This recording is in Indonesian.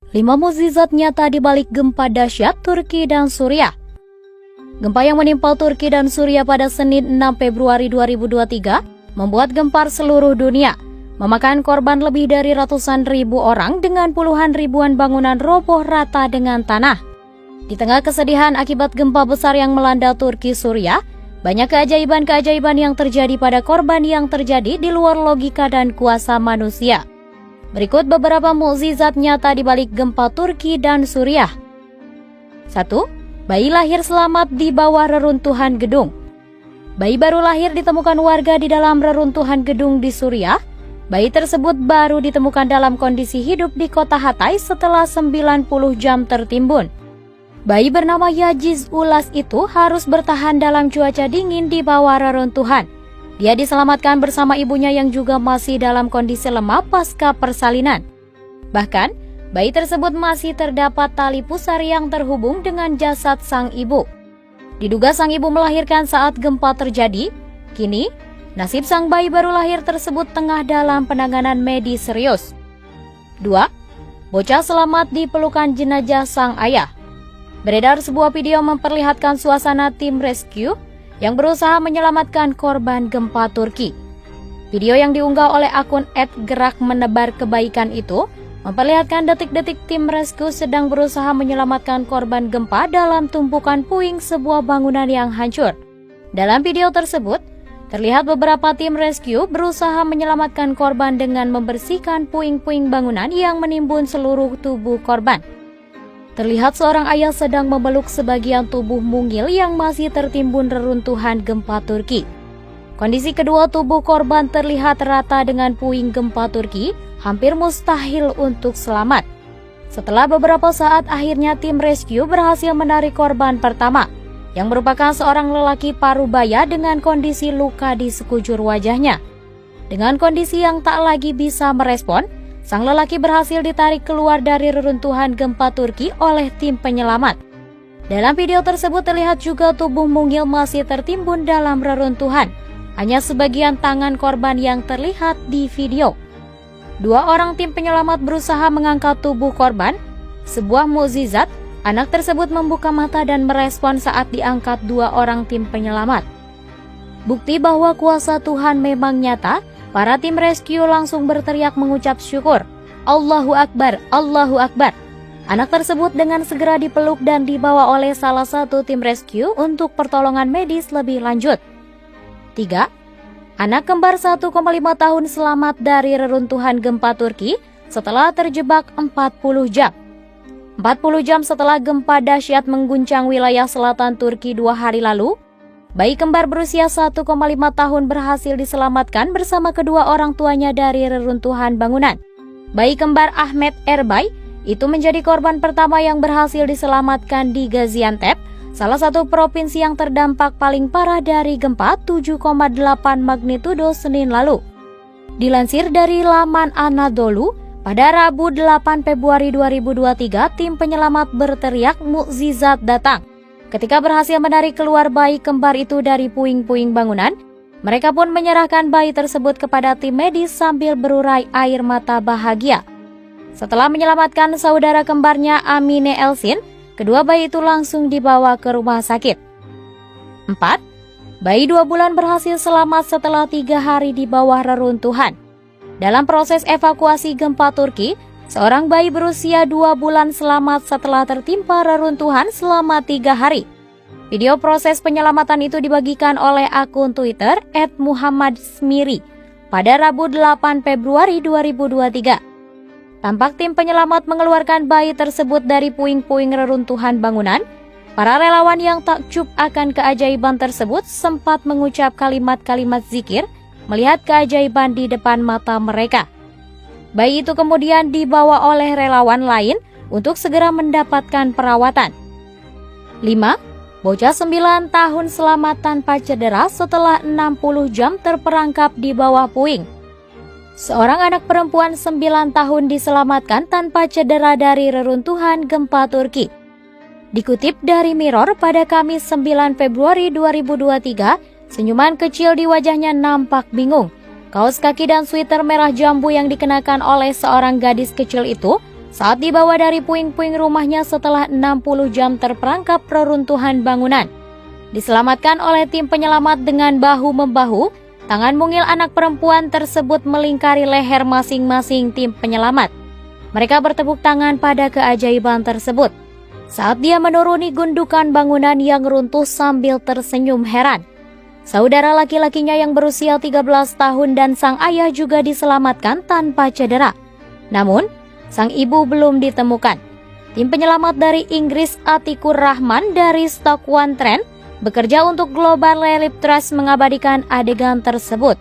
5 mukjizat nyata di balik gempa dahsyat Turki dan Suriah. Gempa yang menimpa Turki dan Suriah pada Senin 6 Februari 2023 membuat gempar seluruh dunia, memakan korban lebih dari ratusan ribu orang dengan puluhan ribuan bangunan roboh rata dengan tanah. Di tengah kesedihan akibat gempa besar yang melanda Turki Suriah, banyak keajaiban-keajaiban yang terjadi pada korban yang terjadi di luar logika dan kuasa manusia. Berikut beberapa mukjizat nyata di balik gempa Turki dan Suriah. 1. Bayi lahir selamat di bawah reruntuhan gedung. Bayi baru lahir ditemukan warga di dalam reruntuhan gedung di Suriah. Bayi tersebut baru ditemukan dalam kondisi hidup di kota Hatay setelah 90 jam tertimbun. Bayi bernama Yajiz Ulas itu harus bertahan dalam cuaca dingin di bawah reruntuhan. Dia diselamatkan bersama ibunya yang juga masih dalam kondisi lemah pasca persalinan. Bahkan, bayi tersebut masih terdapat tali pusar yang terhubung dengan jasad sang ibu. Diduga sang ibu melahirkan saat gempa terjadi. Kini, nasib sang bayi baru lahir tersebut tengah dalam penanganan medis serius. 2. Bocah selamat di pelukan jenazah sang ayah. Beredar sebuah video memperlihatkan suasana tim rescue yang berusaha menyelamatkan korban gempa Turki. Video yang diunggah oleh akun @gerakmenebarkebaikan itu memperlihatkan detik-detik tim rescue sedang berusaha menyelamatkan korban gempa dalam tumpukan puing sebuah bangunan yang hancur. Dalam video tersebut, terlihat beberapa tim rescue berusaha menyelamatkan korban dengan membersihkan puing-puing bangunan yang menimbun seluruh tubuh korban. Terlihat seorang ayah sedang memeluk sebagian tubuh mungil yang masih tertimbun reruntuhan gempa Turki. Kondisi kedua tubuh korban terlihat rata dengan puing gempa Turki, hampir mustahil untuk selamat. Setelah beberapa saat, akhirnya tim rescue berhasil menarik korban pertama, yang merupakan seorang lelaki parubaya dengan kondisi luka di sekujur wajahnya. Dengan kondisi yang tak lagi bisa merespon, sang lelaki berhasil ditarik keluar dari reruntuhan gempa Turki oleh tim penyelamat. Dalam video tersebut terlihat juga tubuh mungil masih tertimbun dalam reruntuhan. Hanya sebagian tangan korban yang terlihat di video. 2 orang tim penyelamat berusaha mengangkat tubuh korban. Sebuah mukjizat, anak tersebut membuka mata dan merespon saat diangkat 2 orang tim penyelamat. Bukti bahwa kuasa Tuhan memang nyata. Para tim rescue langsung berteriak mengucap syukur. Allahu Akbar, Allahu Akbar. Anak tersebut dengan segera dipeluk dan dibawa oleh salah satu tim rescue untuk pertolongan medis lebih lanjut. 3. Anak kembar 1,5 tahun selamat dari reruntuhan gempa Turki setelah terjebak 40 jam. 40 jam setelah gempa dahsyat mengguncang wilayah selatan Turki 2 hari lalu, bayi kembar berusia 1,5 tahun berhasil diselamatkan bersama kedua orang tuanya dari reruntuhan bangunan. Bayi kembar Ahmet Erbay itu menjadi korban pertama yang berhasil diselamatkan di Gaziantep, salah satu provinsi yang terdampak paling parah dari gempa 7,8 magnitudo Senin lalu. Dilansir dari laman Anadolu, pada Rabu 8 Februari 2023, tim penyelamat berteriak mukjizat datang. Ketika berhasil menarik keluar bayi kembar itu dari puing-puing bangunan, mereka pun menyerahkan bayi tersebut kepada tim medis sambil berurai air mata bahagia. Setelah menyelamatkan saudara kembarnya Amine Elsin, kedua bayi itu langsung dibawa ke rumah sakit. 4. Bayi 2 bulan berhasil selamat setelah 3 hari di bawah reruntuhan. Dalam proses evakuasi gempa Turki, seorang bayi berusia 2 bulan selamat setelah tertimpa reruntuhan selama 3 hari. Video proses penyelamatan itu dibagikan oleh akun Twitter @muhammadsmiri pada Rabu 8 Februari 2023. Tampak tim penyelamat mengeluarkan bayi tersebut dari puing-puing reruntuhan bangunan. Para relawan yang takjub akan keajaiban tersebut sempat mengucap kalimat-kalimat zikir melihat keajaiban di depan mata mereka. Bayi itu kemudian dibawa oleh relawan lain untuk segera mendapatkan perawatan. 5. Bocah 9 tahun selamat tanpa cedera setelah 60 jam terperangkap di bawah puing. Seorang anak perempuan 9 tahun diselamatkan tanpa cedera dari reruntuhan gempa Turki. Dikutip dari Mirror pada Kamis 9 Februari 2023, senyuman kecil di wajahnya nampak bingung. Kaos kaki dan sweater merah jambu yang dikenakan oleh seorang gadis kecil itu saat dibawa dari puing-puing rumahnya setelah 60 jam terperangkap reruntuhan bangunan. Diselamatkan oleh tim penyelamat dengan bahu-membahu, tangan mungil anak perempuan tersebut melingkari leher masing-masing tim penyelamat. Mereka bertepuk tangan pada keajaiban tersebut saat dia menuruni gundukan bangunan yang runtuh sambil tersenyum heran. Saudara laki-lakinya yang berusia 13 tahun dan sang ayah juga diselamatkan tanpa cedera. Namun, sang ibu belum ditemukan. Tim penyelamat dari Inggris Atikur Rahman dari Stoke-on-Trent bekerja untuk Global Relief Trust mengabadikan adegan tersebut.